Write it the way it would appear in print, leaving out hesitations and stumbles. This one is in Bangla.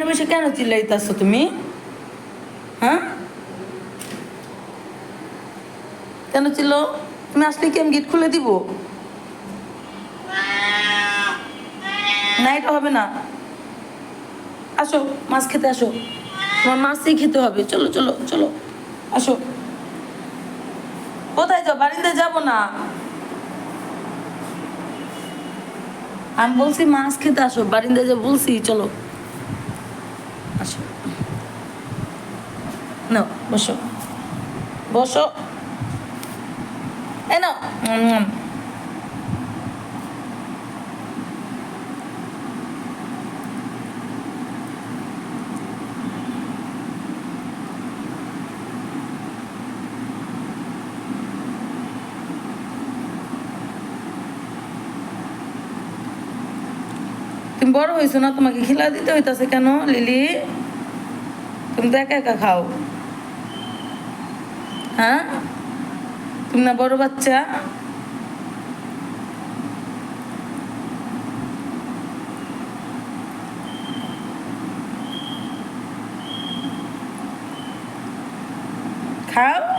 এখানে বসে কেন চিল্লাইতেছো তুমি? হ্যাঁ, কেন চিল্লো? তুমি আসলে কি আমি গেট খুলে দিব? না, এটা হবে না। আসো, মাছ খেতে আসো। তোমার মাছই খেতে হবে। চলো চলো চলো, আসো। কোথায় যাও? বাড়িতে যাবো না। আমি বলছি মাছ খেতে আসো, বারিন্দা যে বলছি। চলো আসো, নাও বসো, বসো। এই নাও। তুমি বড় হয়েছো না, তোমাকে খিলা দিতে হইতাছে কেন লিলি? তুমি তো একা একা খাও। হ্যাঁ, তুমি না বড় বাচ্চা? খাও।